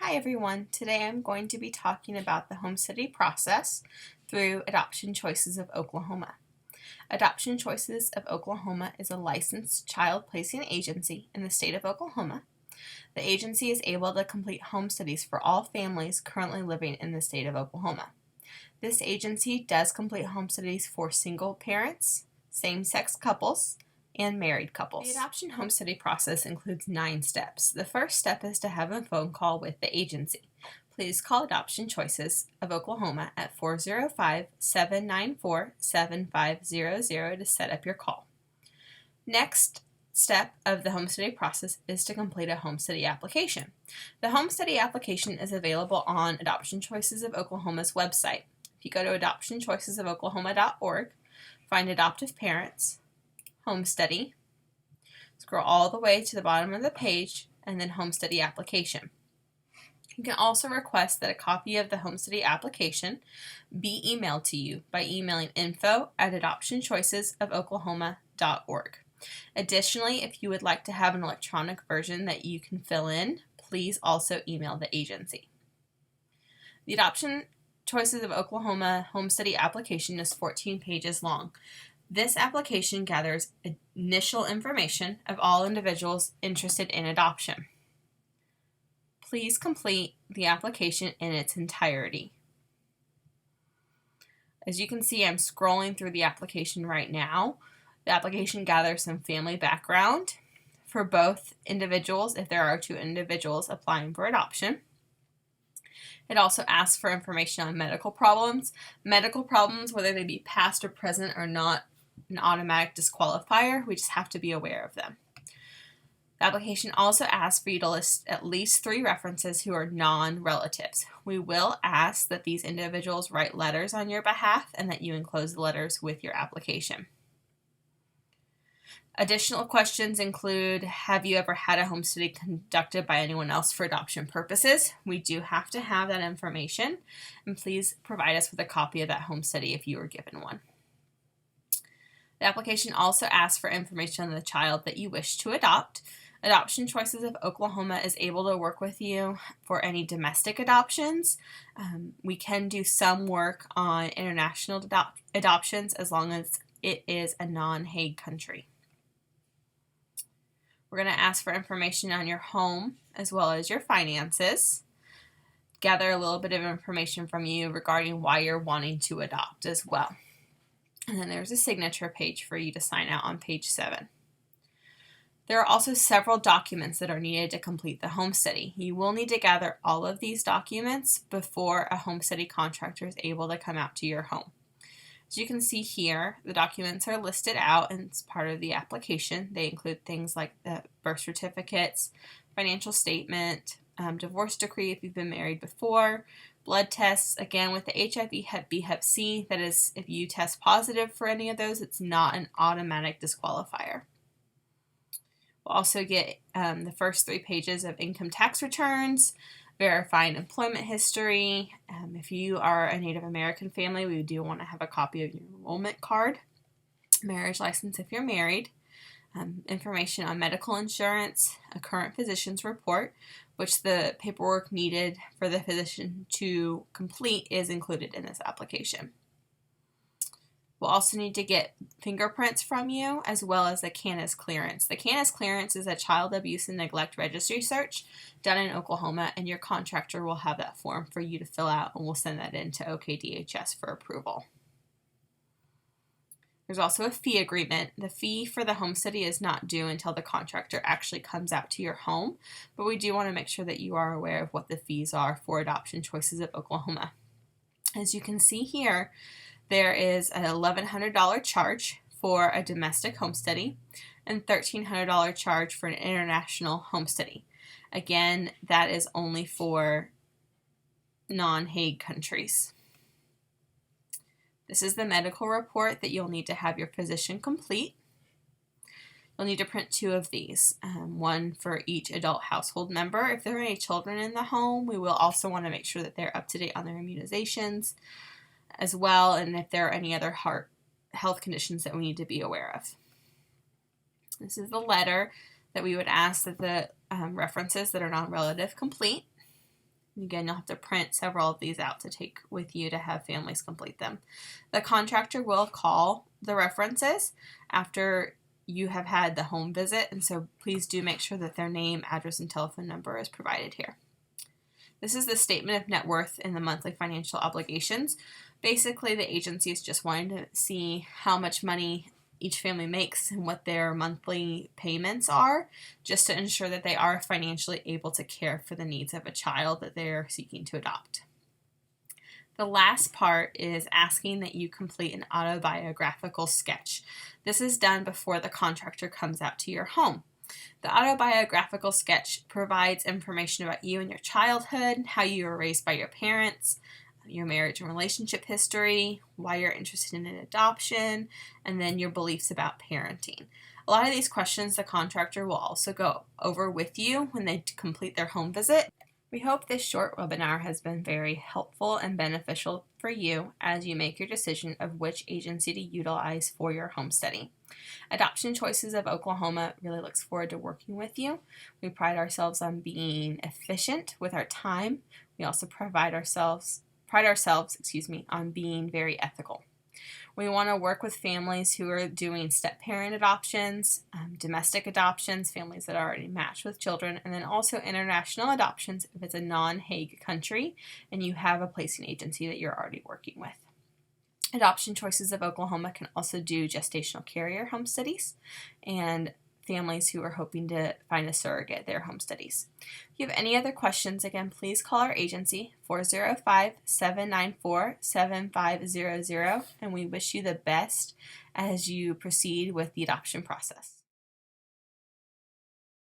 Hi everyone, today I'm going to be talking about the home study process through Adoption Choices of Oklahoma. Adoption Choices of Oklahoma is a licensed child placing agency in the state of Oklahoma. The agency is able to complete home studies for all families currently living in the state of Oklahoma. This agency does complete home studies for single parents, same-sex couples, and married couples. The adoption home study process includes 9 steps. The first step is to have a phone call with the agency. Please call Adoption Choices of Oklahoma at 405-794-7500 to set up your call. Next step of the home study process is to complete a home study application. The home study application is available on Adoption Choices of Oklahoma's website. If you go to adoptionchoicesofoklahoma.org, find Adoptive Parents, Home Study, scroll all the way to the bottom of the page, and then Home Study Application. You can also request that a copy of the home study application be emailed to you by emailing info@adoptionchoicesofoklahoma.org. Additionally, if you would like to have an electronic version that you can fill in, please also email the agency. The Adoption Choices of Oklahoma home study application is 14 pages long. This application gathers initial information of all individuals interested in adoption. Please complete the application in its entirety. As you can see, I'm scrolling through the application right now. The application gathers some family background for both individuals if there are 2 individuals applying for adoption. It also asks for information on medical problems. Medical problems, whether they be past or present, are not an automatic disqualifier. We just have to be aware of them. The application also asks for you to list at least 3 references who are non-relatives. We will ask that these individuals write letters on your behalf and that you enclose the letters with your application. Additional questions include, have you ever had a home study conducted by anyone else for adoption purposes? We do have to have that information, and please provide us with a copy of that home study if you were given one. The application also asks for information on the child that you wish to adopt. Adoption Choices of Oklahoma is able to work with you for any domestic adoptions. We can do some work on international adoptions as long as it is a non-Hague country. We're going to ask for information on your home as well as your finances. Gather a little bit of information from you regarding why you're wanting to adopt as well. And then there's a signature page for you to sign out on page 7. There are also several documents that are needed to complete the home study. You will need to gather all of these documents before a home study contractor is able to come out to your home. As you can see here, the documents are listed out and it's part of the application. They include things like the birth certificates, financial statement, divorce decree if you've been married before, blood tests, again with the HIV, Hep B, Hep C. That is, if you test positive for any of those, it's not an automatic disqualifier. We'll also get the first 3 pages of income tax returns, verifying employment history. If you are a Native American family, we do want to have a copy of your enrollment card, marriage license if you're married, information on medical insurance, a current physician's report, which the paperwork needed for the physician to complete is included in this application. We'll also need to get fingerprints from you as well as the CANIS clearance. The CANIS clearance is a child abuse and neglect registry search done in Oklahoma, and your contractor will have that form for you to fill out, and we'll send that in to OKDHS for approval. There's also a fee agreement. The fee for the home study is not due until the contractor actually comes out to your home, but we do want to make sure that you are aware of what the fees are for Adoption Choices of Oklahoma. As you can see here, there is an $1,100 charge for a domestic home study and $1,300 charge for an international home study. Again, that is only for non-Hague countries. This is the medical report that you'll need to have your physician complete. You'll need to print 2 of these, one for each adult household member. If there are any children in the home, we will also want to make sure that they're up to date on their immunizations as well, and if there are any other health conditions that we need to be aware of. This is the letter that we would ask that the references that are non-relative complete. Again, you'll have to print several of these out to take with you to have families complete them. The contractor will call the references after you have had the home visit, and so please do make sure that their name, address, and telephone number is provided here. This is the statement of net worth and the monthly financial obligations. Basically, the agency is just wanting to see how much money each family makes and what their monthly payments are, just to ensure that they are financially able to care for the needs of a child that they're seeking to adopt. The last part is asking that you complete an autobiographical sketch. This is done before the contractor comes out to your home. The autobiographical sketch provides information about you and your childhood, how you were raised by your parents, your marriage and relationship history, why you're interested in an adoption, and then your beliefs about parenting. A lot of these questions the contractor will also go over with you when they complete their home visit. We hope this short webinar has been very helpful and beneficial for you as you make your decision of which agency to utilize for your home study. Adoption Choices of Oklahoma really looks forward to working with you. We pride ourselves on being efficient with our time. We also pride ourselves on being very ethical. We want to work with families who are doing step-parent adoptions, domestic adoptions, families that are already matched with children, and then also international adoptions if it's a non-Hague country and you have a placing agency that you're already working with. Adoption Choices of Oklahoma can also do gestational carrier home studies and families who are hoping to find a surrogate their home studies. If you have any other questions, again, please call our agency, 405-794-7500, and we wish you the best as you proceed with the adoption process.